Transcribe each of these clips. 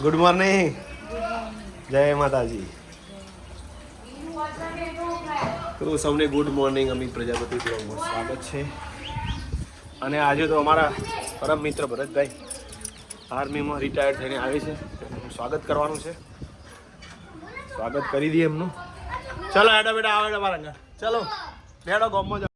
Good morning. જય માતાજી. તો સૌને ગુડ મોર્નિંગ. અમિત પ્રજાપતિ બ્લોગમાં સ્વાગત છે. અને આજે તો અમારા પરમ મિત્ર ભરતભાઈ આર્મીમાં રિટાયર્ડ થઈને આવે છે. એમનું સ્વાગત કરવાનું છે. સ્વાગત કરી દઈએ એમનું. ચલો હેડા બેટા આવે તમારા ઘર. ચલો બેડો ગોમમાં જાઓ.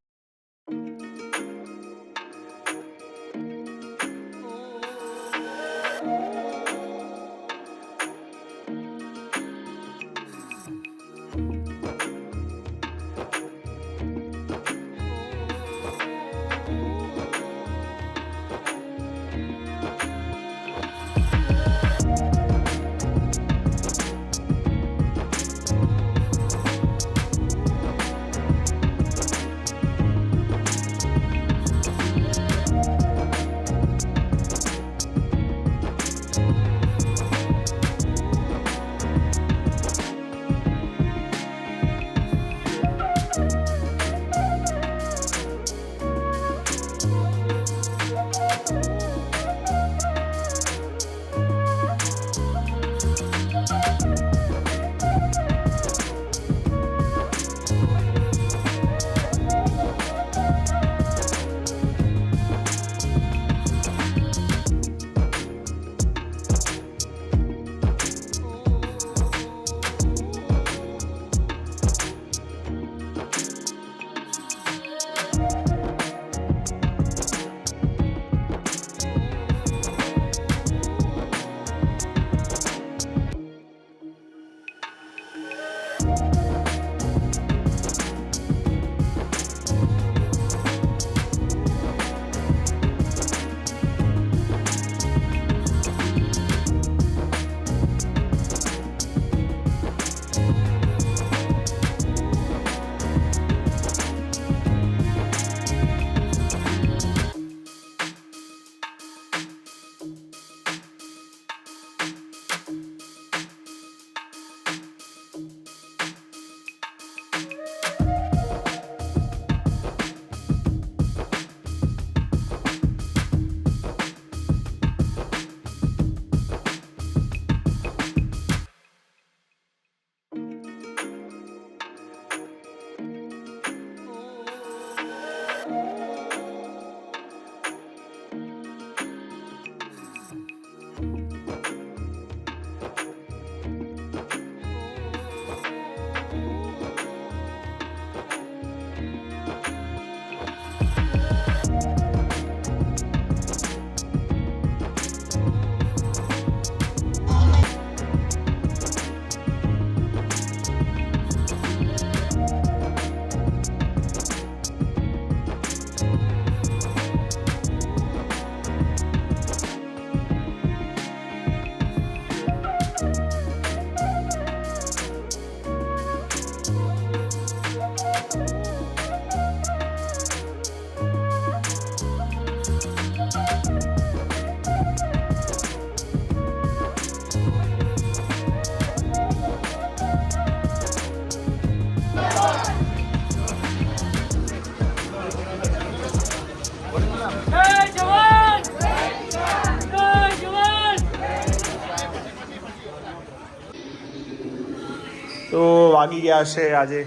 તો વાગી ગયા છે આજે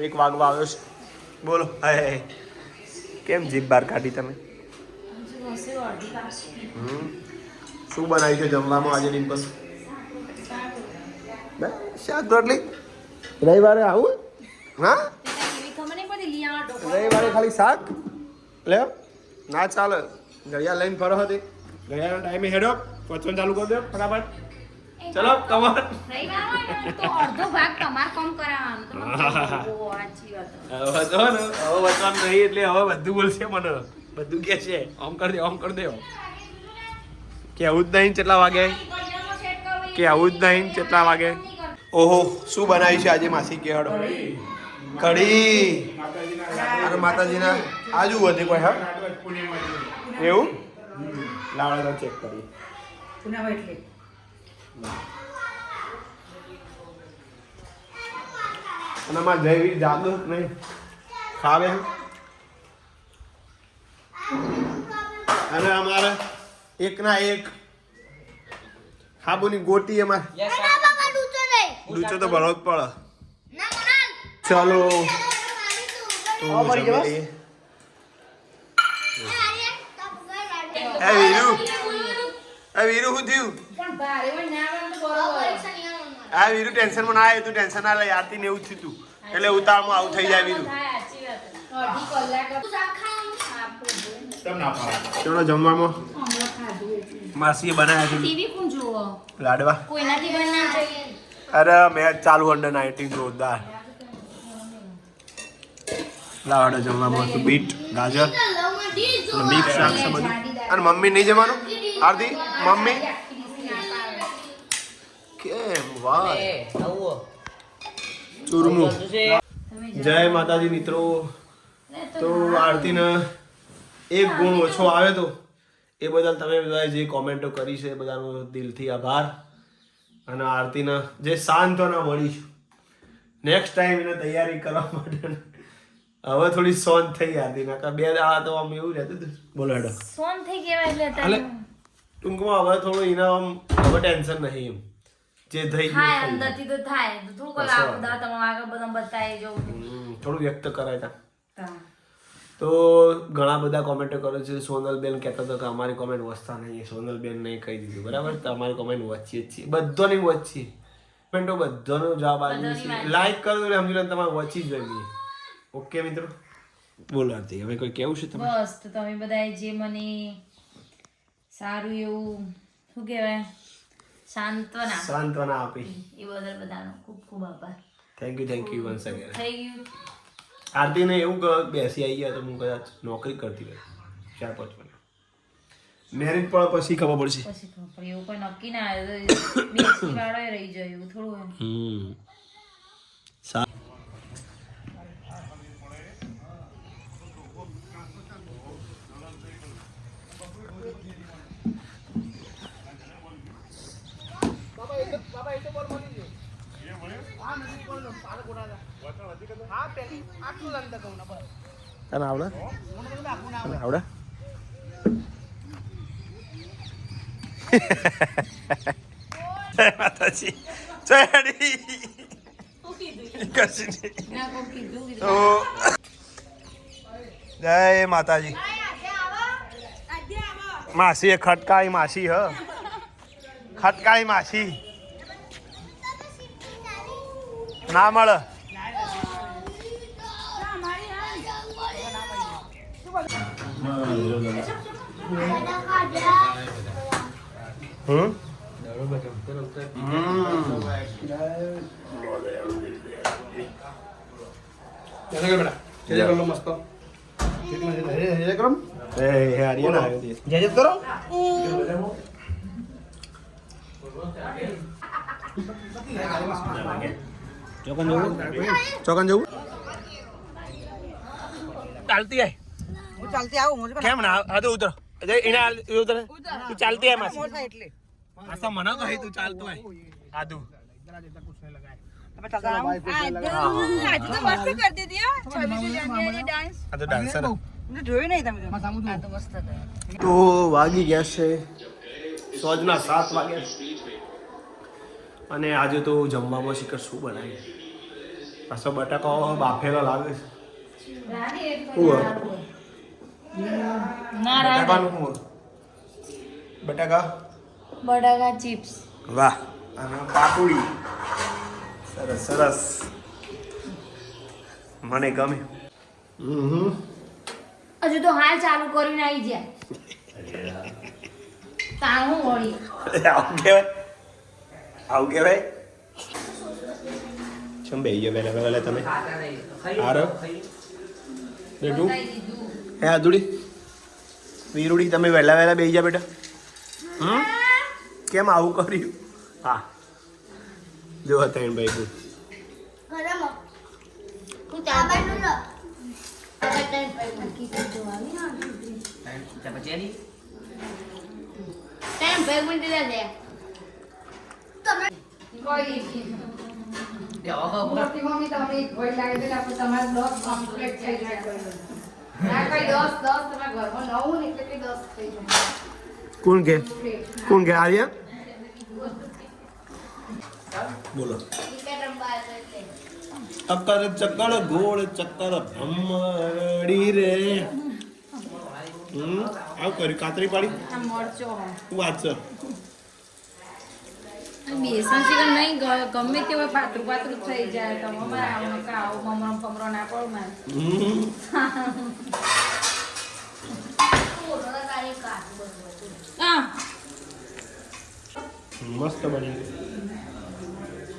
1 વાગવા આવ્યો છે. બોલો હે કેમ જીભ બહાર કાઢી તમે? શું બનાવ્યું છે જમવામાં આજે? નિમ્પસ શાક રોટલી. રવિવારે આવું? હા રવિવારે ખાલી શાક લે ના ચાલે. ઘડિયાળ લઈને ફરો હતી. ઘડિયાળના ટાઈમે હેડો વચન ચાલુ કરી દો ફટાફટ. ચલો કમર તો અડધો ભાગ તમાર કામ કરાવવાનું તો સાચી વાત. હવે તો ને હવે વચવાનું નહીં એટલે હવે બધું બોલશે મને. બધું કે છે આમ કરી દે આમ કરી દે. કે આવું જ નહીં કેટલા વાગે? કે આવું જ નહીં કેટલા વાગે? ઓહો શું બનાવ્યું છે આજે માસી કે હડો? કઢી. અને માતાજીના આજુ હતી કોઈ હા એવું લાવડા ચેક કરી. અને અમારે જયવીર જાદુ નહીં ખાવે. અને અમારે એકના એક હાબુની ગોટી એમાં યસ ના બાબા ડૂચો નહીં. લૂચો તો ભરવો જ પડે. ના મનાલ. ચાલો તો મળી જમી ગયો? લઈએ. એ વીરુ શું થયું? પણ ભારે હોય ના આવે તો બરોબર. આ વીરુ ટેન્શનમાં ના આવે, તું ટેન્શન ના લે. આરતી ને એવું જ થયું તું એટલે ઉતાળમાં આવું થઈ જાય વીરુ. સાચી વાત. અડધી કલાક તું શાક ખાવાનું આપું જોઈએ. ચલો જમવામાં હમણાં ખાધું એટલે. માસીએ બનાવ્યા છે ટીવી કોણ જુઓ? લાડવા. કોઈનાથી બના જોઈએ. અરે મેચ ચાલુ અંડર 19 જોરદાર. લાડવા જમવામાં હતું બીટ ગાજર મિક્સ શાક છે બધું. અને મમ્મી નહીં જમવાનું? આરતી મમ્મી કેમ? વાહ આવો ચૂરમું. છે જય માતાજી મિત્રો. તો આરતીને એક ગુણ ઓછો આવ્યો તો એ બદલ તમે બધાએ જે કોમેન્ટો કરી છે એ બધાનો દિલથી આભાર. અને આરતીને જે સાંત્વના મળી નેક્સ્ટ ટાઈમ એને તૈયારી કરવા માટે હવે થોડી સોન થઈ આરતી ના બે આ તો આમ એવું રહેતું હતું. બોલો હેડો સોન થઈ ગયા એટલે હાલે. ટૂંકમાં હવે થોડું એના આમ હવે ટેન્શન નહીં એમ જે થઈ થાય ગયું થઈ અંદરથી તો થાય તો થોડું કોઈ કશો લાભ દા તમારે આગળ બધા બતાવી જવું ગયું. થોડું વ્યક્ત કરાય તા. તા. તો ઘણા બધા કોમેન્ટો કરે છે. સોનલબેન કહેતા હતા કે અમારી કોમેન્ટ વસતા નહીં. સોનલબેન નહીં કહી દીધું બરાબર. તો અમારી કોમેન્ટ વચ્ચે જ છે, બધાની વચ્ચે કોમેન્ટો બધાનો જવાબ આપ્યો છે. લાઈક કરો એટલે સમજી લો તમારે વચ્ચે જ રહેવી. ઓકે મિત્રો બોલો આરતી હવે કોઈ કેવું છે તમે? બસ તો તમે બધાએ જે મને સારું એવું શું કહેવાય સાંત્વના સાંત્વના આપી એ બદલ બધાનો ખૂબ ખૂબ આભાર. Thank you once again. થઈ ગયું. આરતીને એવું કે બેસી આવી ગયા તો હું કદાચ નોકરી કરતી હોય 4-5 મહિના. મેરેજ પણ પછી ખબર પડશે. પછી ખબર પડી. એવું કોઈ નક્કી ના આવે બેસી વાળો રહી જાય એવું થોડું હોય. તને આવડે? તને આવડે? જય માતાજી. જય હરી. કશું નહીં. ના કોઈ કીધું તો જય માતાજી. માસી એ ખટકાળી માસી હ ખટકાળી માસી ના મળે. ચોકન જવું ચાલતી આય હું ચાલતી આવું મુજબ કેમ ના હા તો ઉતર એને ઉતર તું ચાલતી આય માસી મોટા એટલે આ તો મને કહી તું ચાલતો આય આદુ તમે ચાલતા આવો આજે તો મસ્ત કરી દીધી હો 26 જાન્યુઆરી ડાન્સ આ તો ડાન્સર મેં જોયું નહીં તમે આ તો મસ્ત હતા. તો વાગી ગયા છે સોજના 7 વાગ્યા છે. અને આજે તો જમવામાં શિખર શું બનાવી પાછો બટાકા બાફેલા લાગે છે. રાની એક શું હોય? ના રાની બટાકાનું શું હોય? બટાકા બટાકા ચિપ્સ. વાહ અને પાપડી સરસ સરસ મને ગમે. હજુ તો હાલ ચાલુ કરીને આવી જાય તાણું વળી. આવું કહેવાય આવું કહેવાય. ચમ બે ગયો વહેલા વહેલા તમે હારો બેઠું હે આદુડી વીરુડી તમે વહેલા વહેલા બેસી જા બેટા. કેમ આવું કર્યું? હા જો હતા ભાઈ તું કોણ કે આર્યા બોલો અકર ચકર ગોળ ચક્કર ભમડી રે આવ કરી કાતરી પાડી આ મરચો હો તું વાત છે બેસન ચિકન નહીં ગમે તે હોય પાતળું પાતળું થઈ જાય તો અમારે આવું કાવ મમરો પમરો ના પડો મારે મસ્ત બની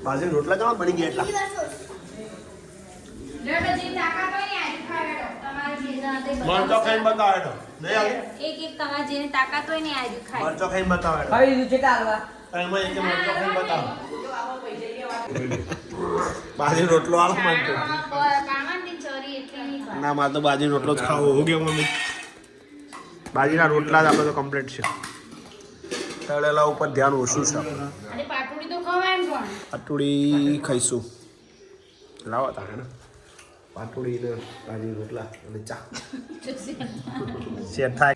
બાજરી રોટલા કેવા બની ગયા એટલા મરચો ખાઈને બતાવે તો નહીં આવે એક તમારે જેને તાકાત હોય ને આજુ ખાય મરચો ખાઈને બતાવે તો ખાઈ લીધું છે કાલવા એમાં એક મરચો ખાઈને બતાવો બાજરી રોટલો આલો મનતો ના મારે તો બાજરી રોટલો જ ખાવો હો ગયો મમ્મી બાજરીના રોટલા જ આપણે તો કમ્પ્લીટ છે તળેલા ઉપર ધ્યાન ઓછું છે અને પાટુડી તો ખવાય ને પણ પાટુડી ખાઈશું લાવો તારે ને પાટુડી ને બાજરી રોટલા અને ચા શેર થાય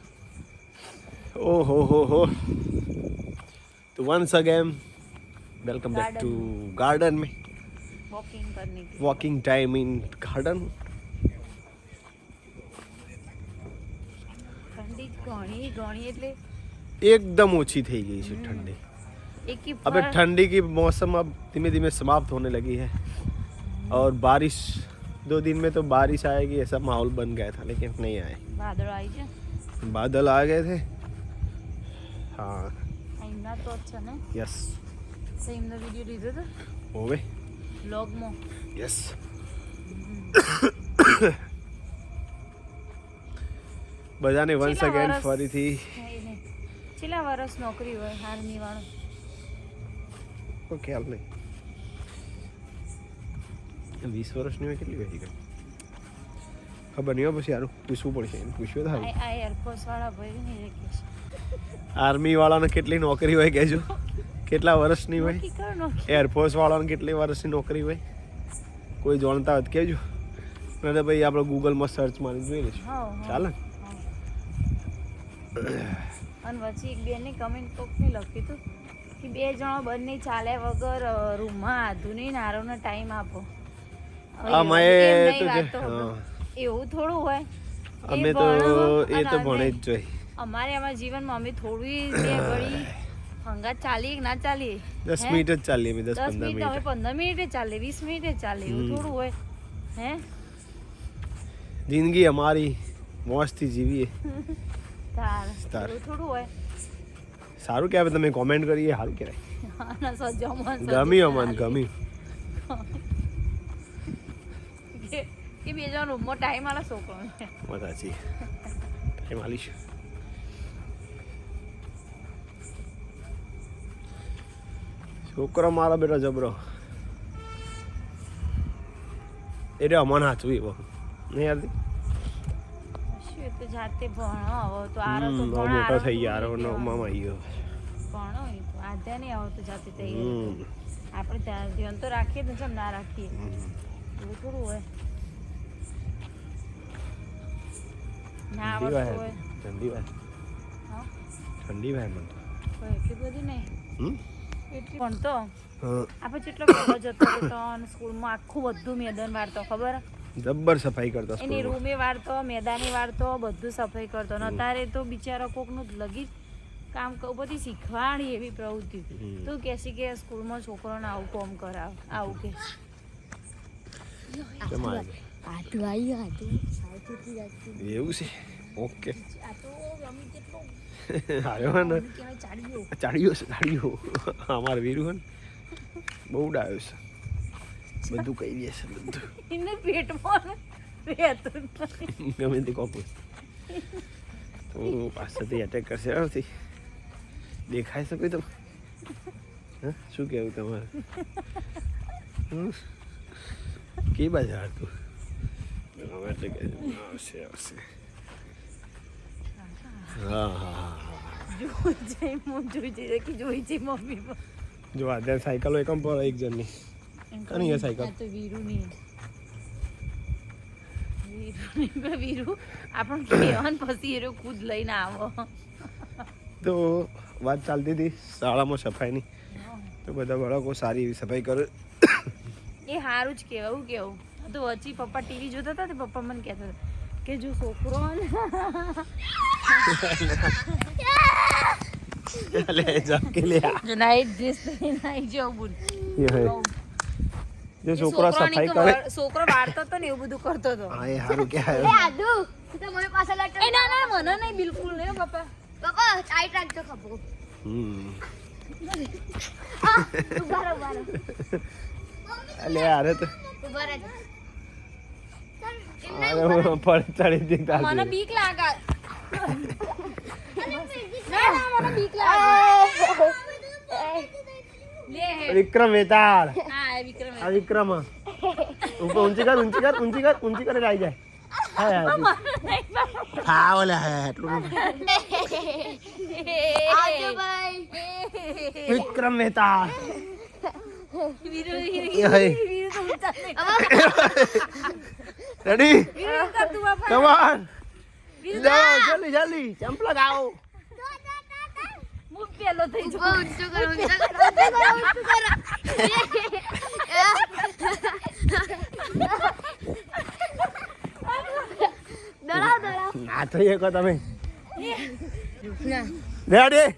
ઓહો હો तो once again welcome back to garden में વોકિંગ કરને वॉकिंग टाइम इन गार्डन ઠંડી ઘણી ઘણી એટલે एकदम ओछी થઈ ગઈ છે ठंडी એક ही अबे ठंडी की मौसम अब धीमे धीमे समाप्त होने लगी है और बारिश 2 दिन में तो बारिश आएगी ऐसा माहौल बन गया था लेकिन नहीं आए વાદળ આવી છે बादल आ गए थे हाँ અહીંના તો છે ને यस સેમનો વિડિયો લીધો તો होवे વ્લોગમાં यस બધાને વન્સ અગેન ફરીથી છેલ્લા વર્ષ નોકરી હોય આર્મી વાળો કોઈ ખ્યાલ નહીં 20 વર્ષની હોય કેટલી વહી ગઈ ખબર નહીં હોય પછી યાર પૂછવું પડશે એને પૂછ્યું તો આ એરફોર્સ વાળા ભાઈ ને રેકેશ આર્મી વાળાને કેટલી નોકરી હોય કહેજો કેટલા વર્ષની હોય નોકી કરો નોકી એરફોર્સ વાળાને કેટલી વર્ષની નોકરી હોય કોઈ જાણતા હોય તો કહેજો નહીં તો ભાઈ આપણે ગૂગલમાં સર્ચ મારી જોઈ લઈશું હા ચાલે ને? અને પછી એક બેને કમેન્ટ કોકને લખ્યું હતું કે 2 જણો બંને ચાલ્યા વગર રૂમમાં આધુનિક નારોનો ટાઈમ આપો આમાં એમ એ નહીં તો વાતો. હા. એવું થોડું હોય અમે એ તો ભણો એ તો અને ભણે જ જોઈએ અમારે આમાં જીવનમાં અમે થોડી બે ઘડી હંગાત ચાલીએ કે ના ચાલીએ 10 મિનિટ જ ચાલીએ અમે 10-15 10 મિનિટ અમે મિનિટ 15 મિનિટે ચાલે 20 મિનિટે ચાલે એવું થોડું હોય હે જિંદગી અમારી મોજથી જીવીએ તાર તાર. એવું થોડું હોય સારું કહેવાય તમે કોમેન્ટ કરીએ સારું કહેવાય આના સજ્જોમાં ગમ્યું અમને ગમ્યું કે બે જણ રૂમમાં ટાઈમ આલા છોકરો સાચી ટાઈમ આલીશું છોકરો મારો બેટો જબરો એટલે અમને હાચું એવો નહીં યાર શું તો જાતે ભણો આવો તો આરો તો બહુ ભણો મોટો થઈ ગયો આરો નવમાં આવી ગયો ભણો એ તો આધ્યા નહીં આવો તો જાતે તૈયાર હમ. આપણે ત્યાં ધ્યાન તો રાખીએ ને જેમ ના રાખીએ હમ. એવું થોડું હોય ના ઠંડી આવડતું વાય હોય ઠંડી વાય હા ઠંડી વાય મને તો. તો એટલી બધી નહીં હમ? એટલી પણ તો હા આપણે જેટલો બધો જતો રહેતો અને સ્કૂલમાં આખું બધું મેદાન વાળતો ખબર જબ્બર સફાઈ કરતા એની સ્કૂલમાં. રૂમે વાળતો મેદાને વાળતો બધું સફાઈ કરતો અને અત્યારે તો બિચારો કોકનું લગી કામ બધી શીખવાડી એવી પ્રવૃત્તિ હમ. તું કહેશી કે સ્કૂલમાં છોકરોને આવું કોમ કરાવ આવું કે કેમ આવે? એવું છે ઓકે આ તો ગમે તેટલો આવ્યો ને કહેવાય ચાડ્યો ચાડ્યો છે ચાડ્યો અમારે વીરું હે ને બહુ ડાયો છે બધું કહી દે છે બધું એને પેટમાં રહેતું નથી. ગમે તે કોપું તો પાછળથી એટેક કરશે આવતી દેખાય છે કોઈ તમે હા શું કહેવું તમારે હમ? કઈ બાજુ હારતું હવે એટલે કે આવશે આવશે હા હા હા જોઈ જઈ હું જોઈ જઈ કે જોઈ જઈ મમ્મી પણ. જો આ સાયકલ એકમ પર એક જણની એમ કની એ સાયકલ? આ તો વીરુની. વીરુ આપણને કહેવાનું પછી એ રહ્યો ખુદ લઈને આવો તો વાત ચાલતી હતી શાળામાં સફાઈની તો બધા બાળકો સારી એવી સફાઈ કરે. એ સારું જ કહેવાય. એવું કેવું તો વચ્ચે પપ્પા ટીવી જોતા હતા તે પપ્પા મને કહેતા હતા કે જો છોકરો લે જા કે લે જો નાઈટ ડ્રેસ પહેરીને આવી જાવ બોલ. જો છોકરો સફાઈ કરે, છોકરો વાળતો હતો ને એવું બધું કરતો હતો. હા એ સારું કહેવાય. આદુ તો મને પાસે લટ એ ના ના મને નહીં બિલકુલ નહીં પપ્પા. પપ્પા ટાઈટ રાખજો ખભો ઉભા રહો અલે અરે તો ઉભા રહો પડ ચડી દીધા મને બીક લાગે. ના ના મને બીક લાગે. લે હે. વિક્રમ વેતાળ. હા એ વિક્રમ. આ વિક્રમ ઉપર ઊંચી કર ઊંચી કર ઊંચી કર ઊંચી કરે આવી જાય. હા ઓલે હે એટલું આજો ભાઈ વિક્રમ વેતાળ. વીરુ એ હે વીરુ તો ઊંચા નહીં. રેડી વીરુ કર તું બાપા. કમ ઓન જાઓ જલ્દી જલ્દી ચંપલા ગાઓ. હું પેલો થઈ ઉભો જાઉં. ઊંચું કરો ઊંચું ડરાવ ડરાવ ના થઈ શકો તમે. રેડી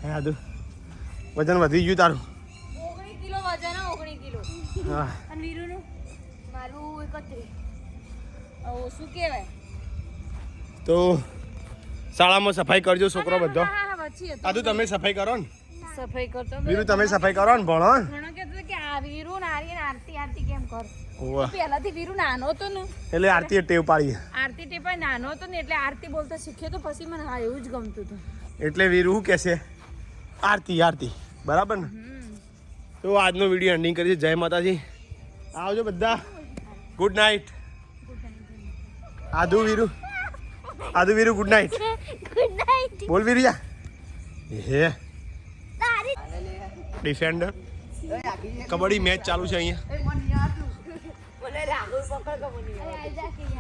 હે આદુ વજન વધી ગયું તારું. 19 કિલો વજન 19 કિલો. હા અને વીરુનું મારું 31 શું કહેવાય? તો શાળામાં સફાઈ કરજો છોકરો બધો. હા હા વચ્ચે હતો. આદુ તમે સફાઈ કરો ને. સફાઈ કરતો વીરુ તમે સફાઈ કરો ને ભણો ને. ઘણો કહેતો હતો કે આ વીરુ ને આર્યન આરતી આરતી કેમ કર. ઓવા પહેલાથી વીરુ નાનો હતો ને એટલે આરતી ટેવ પાડી આરતી ટેપાય નાનો હતો ને એટલે આરતી બોલતા શીખ્યો તો પછી મને હા એવું જ ગમતું હતું. એટલે વીરુ શું કહેશે આરતી આરતી બરાબર ને. તો આજનો વિડીયો એન્ડિંગ કરીએ. જય માતાજી. આવજો બધા. Good night. આદુ Veeru good night. Good night બોલ વીરિયા. હે ડિફેન્ડર કબડ્ડી મેચ ચાલુ છે અહીંયા.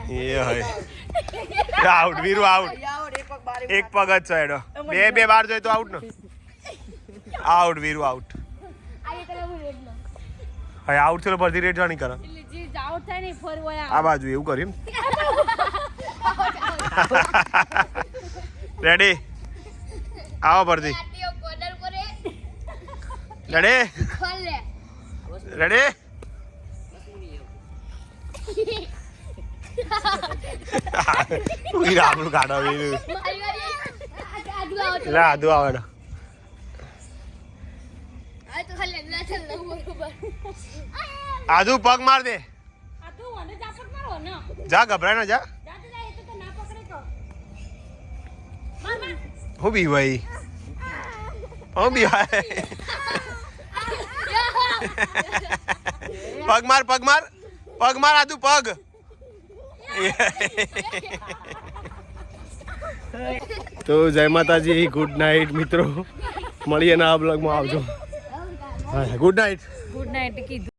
એ હય આઉટ વીરુ આઉટ. એક પગ જ છે એનો. બે વાર જોઈએ તો આઉટ ને. Out Viru out. હવે આઉટ થયો પછી રેડ જાણી કરે. એટલે જે આઉટ થાય ને ફર વયા આ બાજુ એવું કર્યું રેડી આવો પરથી આટીઓ કોર્નર કરે રેડી ખોલ લે રેડી વીર આપણું કાઢો વીર. મારી વારી આદુ આવો એટલે આદુ આવે આ તો ખાલી ના ચાલ બરોબર આદુ પગ માર દે. આ તું મને જાપટ મારો ને જા ગભરાય ના જા. જાતે જાય તો ના પકડે તો માર માર હું બી ભાઈ હું બી ભાઈ પગ માર આદુ પગ. તો જય માતાજી. ગુડ નાઇટ મિત્રો. મળીએ ના બ્લોગમાં આવજો. Good night. ગુડ નાઇટ કીધું.